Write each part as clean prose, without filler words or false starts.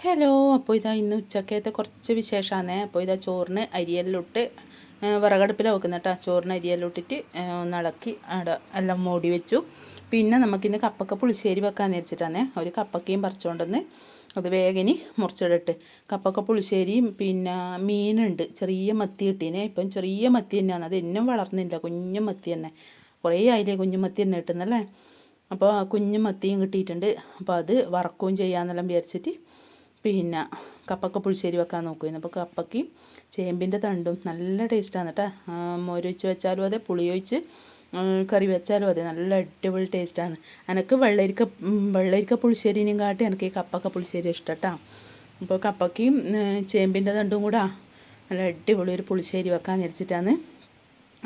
Hello. അപ്പോൾ ഇതാ ഇന്ന് ഉച്ചക്കത്തെ കുറച്ച് വിശേഷമാണ്. അപ്പോൾ ഇതാ ചോറിന് അരിയെല്ലിട്ട് വിറകടുപ്പിലാണ് വെക്കുന്നത് കേട്ടോ. ചോറിന് അരിയെല്ലിട്ടിട്ട് ഒന്ന് ഇളക്കി അവിടെ എല്ലാം മൂടി വെച്ചു. പിന്നെ നമുക്കിന്ന് കപ്പക്ക പുളിശ്ശേരി വെക്കാൻ വെച്ചിട്ടാണ്. ഒരു കപ്പക്കയും പറിച്ചുകൊണ്ടുവന്ന് അത് വേഗനി മുറിച്ചിടട്ട്. കപ്പക്ക പുളിശ്ശേരിയും പിന്നെ മീനുണ്ട്, ചെറിയ മത്തി കിട്ടീനെ. ഇപ്പം ചെറിയ മത്തി തന്നെയാണ്, അത് എന്നും വളർന്നില്ല, കുഞ്ഞു മത്തി തന്നെ. കുറേ ആയില്ലേ കുഞ്ഞു മത്തി തന്നെ കിട്ടുന്നല്ലേ. അപ്പോൾ കുഞ്ഞു മത്തിയും കിട്ടിയിട്ടുണ്ട്. അപ്പോൾ അത് വറക്കുകയും ചെയ്യാമെന്നെല്ലാം വിചാരിച്ചിട്ട് പിന്നെ കപ്പക്ക പുളിശ്ശേരി വെക്കാൻ നോക്കുമായിരുന്നു. അപ്പോൾ കപ്പയ്ക്കും ചേമ്പിൻ്റെ തണ്ടും നല്ല ടേസ്റ്റാണ് കേട്ടോ. മോരൊഴിച്ച് വെച്ചാലും അതെ, പുളിയൊഴിച്ച് കറി വെച്ചാലും അതെ, നല്ല അടിപൊളി ടേസ്റ്റാണ്. എനിക്ക് വെള്ളരിക്ക പുളിശ്ശേരിനെയും കാട്ടി എനിക്ക് ഈ കപ്പക്ക പുളിശ്ശേരി ഇഷ്ടം കേട്ടോ. അപ്പോൾ കപ്പയ്ക്കും ചേമ്പിൻ്റെ തണ്ടും കൂടെ നല്ല അടിപൊളി ഒരു പുളിശ്ശേരി വെക്കാൻ വിചാരിച്ചിട്ടാണ്.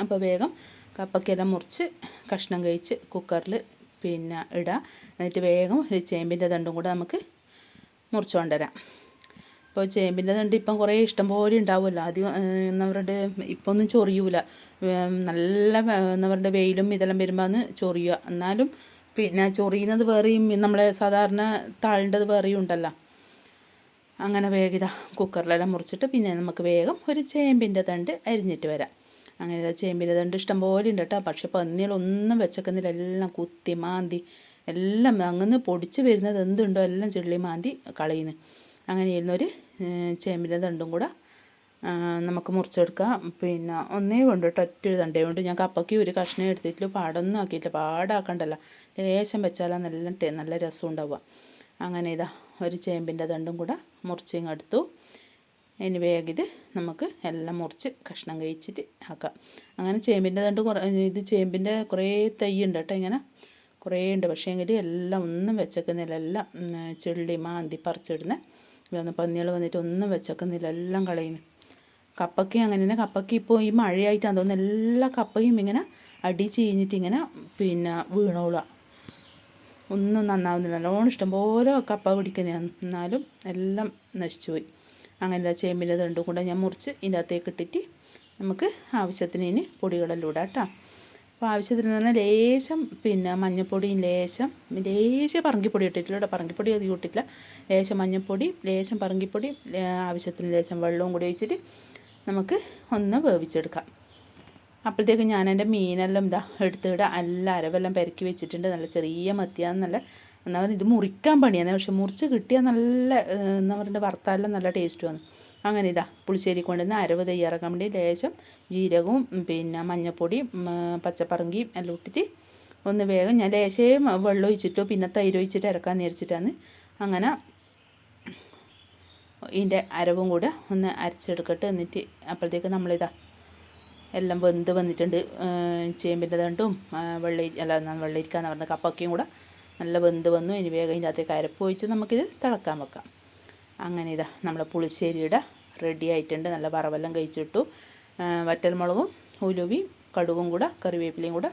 അപ്പോൾ വേഗം കപ്പയ്ക്കെല്ലാം മുറിച്ച് കഷ്ണം കഴിച്ച് കുക്കറിൽ പിന്നെ ഇടുക. എന്നിട്ട് വേഗം ഒരു ചേമ്പിൻ്റെ തണ്ടും കൂടെ നമുക്ക് മുറിച്ച് കൊണ്ടുവരാം. അപ്പോൾ ചേമ്പിൻ്റെ തണ്ട് ഇപ്പം കുറേ ഇഷ്ടം പോലെ ഉണ്ടാവുമല്ലോ. ആദ്യം എന്താ പറയുക, ഇപ്പം ഒന്നും ചൊറിയൂല, നല്ല എന്താ പറയുക വെയിലും ഇതെല്ലാം വരുമ്പോൾ അന്ന് ചൊറിയുക. എന്നാലും പിന്നെ ചൊറിയുന്നത് വേറെയും നമ്മളെ സാധാരണ താളിൻ്റെത് വേറെയും ഉണ്ടല്ലോ. അങ്ങനെ വേഗം ഇതാ കുക്കറിലെല്ലാം മുറിച്ചിട്ട് പിന്നെ നമുക്ക് വേഗം ഒരു ചേമ്പിൻ്റെ തണ്ട് അരിഞ്ഞിട്ട് വരാം. അങ്ങനെ ഇതാ ചേമ്പിൻ്റെ തണ്ട് ഇഷ്ടം പോലെ ഉണ്ട് കേട്ടോ. പക്ഷേ പന്നികളൊന്നും വെച്ചേക്കുന്നില്ല, എല്ലാം കുത്തി മാന്തി എല്ലാം അങ്ങനെ പൊടിച്ച് വരുന്നത് എന്തുണ്ടോ എല്ലാം ചെള്ളി മാന്തി കളയുന്നു. അങ്ങനെ ഇരുന്നൊരു ചേമ്പിൻ്റെ തണ്ടും കൂടെ നമുക്ക് മുറിച്ചെടുക്കാം. പിന്നെ ഒന്നേ കൊണ്ട് ഒറ്റൊരു തണ്ടേ കൊണ്ട് ഞാൻ കപ്പയ്ക്ക് ഒരു കഷ്ണം എടുത്തിട്ട് പാടൊന്നും ആക്കിയിട്ടില്ല. പാടാക്കണ്ടല്ലോ, ലേശം വെച്ചാലാണ് നല്ല രസം ഉണ്ടാവുക. അങ്ങനെ ഇതാ ഒരു ചേമ്പിൻ്റെ തണ്ടും കൂടെ മുറിച്ചിങ്ങെടുത്തു. ഇനി വേഗം ഇത് നമുക്ക് എല്ലാം മുറിച്ച് കഷ്ണം കഴിച്ചിട്ട് ആക്കാം. അങ്ങനെ ചേമ്പിൻ്റെ തണ്ട് ഇത് ചേമ്പിൻ്റെ കുറേ തൈ ഉണ്ട് കേട്ടോ, ഇങ്ങനെ കുറേ ഉണ്ട്. പക്ഷേ എങ്കിൽ എല്ലാം ഒന്നും വെച്ചേക്കുന്നില്ല, എല്ലാം ചെള്ളി മാന്തി പറിച്ചിടുന്നത്. ഇതൊന്ന് പന്നികൾ വന്നിട്ട് ഒന്നും വെച്ചേക്കുന്നില്ല, എല്ലാം കളയുന്നു. കപ്പയ്ക്ക് അങ്ങനെ തന്നെ. കപ്പയ്ക്ക് ഇപ്പോൾ ഈ മഴയായിട്ടാണ് തോന്നുന്നു എല്ലാ കപ്പയും ഇങ്ങനെ അടി ചീഞ്ഞിട്ട് ഇങ്ങനെ പിന്നെ വീണോളാം, ഒന്നും നന്നാവുന്നില്ല. നല്ലോണം ഇഷ്ടംപോലെ കപ്പ പിടിക്കുന്നതാണ്, എന്നാലും എല്ലാം നശിച്ചു പോയി. അങ്ങനെ ചേമ്പിൻ്റെ തണ്ടും കൂടെ ഞാൻ മുറിച്ച് ഇതിൻ്റെ അകത്തേക്ക് ഇട്ടിട്ട് നമുക്ക് ആവശ്യത്തിന് ഇനി പൊടികളെല്ലാം ഇടാം കേട്ടോ. അപ്പോൾ ആവശ്യത്തിന് പറഞ്ഞാൽ ലേശം പിന്നെ മഞ്ഞൾപ്പൊടിയും ലേശം പറങ്കിപ്പൊടി ഇട്ടിട്ടില്ല കേട്ടോ. പറങ്കിപ്പൊടി അധികം ഇട്ടിട്ടില്ല. ലേശം മഞ്ഞൾപ്പൊടി, ലേശം പറങ്കിപ്പൊടി, ആവശ്യത്തിന് ലേശം വെള്ളവും കൂടി ഒഴിച്ചിട്ട് നമുക്ക് ഒന്ന് വേവിച്ചെടുക്കാം. അപ്പോഴത്തേക്കും ഞാൻ എൻ്റെ മീനെല്ലാം എടുത്തിടാം. എല്ലാ അരവെല്ലാം പെരക്കി വെച്ചിട്ടുണ്ട്. നല്ല ചെറിയ മത്തിയാണ്, നല്ല എന്താ പറയുക, ഇത് മുറിക്കാൻ പണിയാണ്. പക്ഷെ മുറിച്ച് കിട്ടിയാൽ നല്ല എന്താ പറയുക വറുത്താലെല്ലാം നല്ല ടേസ്റ്റുമാണ്. അങ്ങനെ ഇതാ പുളിശ്ശേരി കൊണ്ടുവന്ന് അരവ് തയ്യാറാക്കാൻ വേണ്ടി ലേശം ജീരകവും പിന്നെ മഞ്ഞൾപ്പൊടിയും പച്ചപ്പറങ്കിയും എല്ലാം ഇട്ടിട്ട് ഒന്ന് വേഗം ഞാൻ ലേശം വെള്ളം ഒഴിച്ചിട്ടോ പിന്നെ തൈര് ഒഴിച്ചിട്ട് ഇറക്കാൻ നേരിച്ചിട്ടാണ്. അങ്ങനെ ഇതിൻ്റെ അരവും കൂടെ ഒന്ന് അരച്ചെടുക്കട്ടെ. എന്നിട്ട് അപ്പോഴത്തേക്ക് നമ്മളിതാ എല്ലാം വെന്ത് വന്നിട്ടുണ്ട്. ചേമ്പിൻ്റെ തണ്ടും വെള്ളരിക്കാന്ന് പറഞ്ഞ കപ്പക്കയും കൂടെ നല്ല വെന്ത് വന്നു. ഇനി വേഗം ഇതിൻ്റെ അകത്തേക്ക് അരപ്പ് ഒഴിച്ച് നമുക്കിത് തിളക്കാൻ വെക്കാം. അങ്ങനെ ഇതാ നമ്മളെ പുളിശ്ശേരിയുടെ റെഡി ആയിട്ടുണ്ട്. നല്ല വറവെല്ലാം കഴിച്ചിട്ടു. വറ്റൽമുളകും ഉലുവയും കടുകും കൂടെ കറിവേപ്പിലയും കൂടെ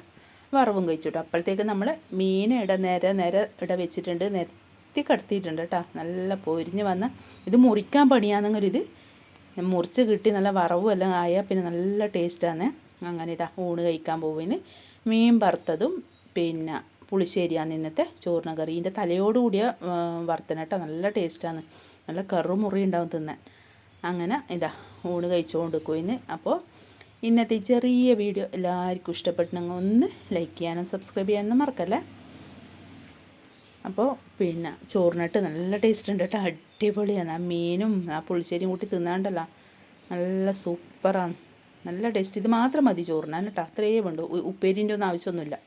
വറവും കഴിച്ചിട്ടു. അപ്പോഴത്തേക്ക് നമ്മൾ മീൻ നേരെ വെച്ചിട്ടുണ്ട്, നിരത്തി കടത്തിയിട്ടുണ്ട് കേട്ടോ. നല്ല പൊരിഞ്ഞ് വന്ന് ഇത് മുറിക്കാൻ പണിയാണെന്നൊരു ഇത് മുറിച്ച് കിട്ടി നല്ല വറവും എല്ലാം ആയാൽ പിന്നെ നല്ല ടേസ്റ്റാണ്. അങ്ങനെ ഇതാ ഊണ് കഴിക്കാൻ പോകുന്നതിന് മീൻ വറുത്തതും പിന്നെ പുളിശ്ശേരിയാണ് ഇന്നത്തെ ചോറിന് കറി. ഇതിൻ്റെ തലയോടുകൂടിയ വറുത്തന കേട്ടോ, നല്ല ടേസ്റ്റാണ്, നല്ല കറുമുറി ഉണ്ടാവും തിന്നാൻ. അങ്ങനെ ഇതാ ഊണ് കഴിച്ചുകൊണ്ടിരിക്കുമെന്ന്. അപ്പോൾ ഇന്നത്തെ ഈ ചെറിയ വീഡിയോ എല്ലാവർക്കും ഇഷ്ടപ്പെട്ടെങ്കിൽ ഒന്ന് ലൈക്ക് ചെയ്യാനും സബ്സ്ക്രൈബ് ചെയ്യാനൊന്നും മറക്കല്ലേ. അപ്പോൾ പിന്നെ ചോറിനിട്ട് നല്ല ടേസ്റ്റ് ഉണ്ട് കേട്ടോ, അടിപൊളിയാണ്. ആ മീനും ആ പുളിശ്ശേരിയും കൂട്ടി തിന്നാണ്ടല്ലോ, നല്ല സൂപ്പറാണ്, നല്ല ടേസ്റ്റ്. ഇത് മാത്രം മതി ചോറിനാണ് കേട്ടോ, അത്രയേ വേണ്ടു. ഉപ്പേരിൻ്റെ ഒന്നും ആവശ്യമൊന്നുമില്ല.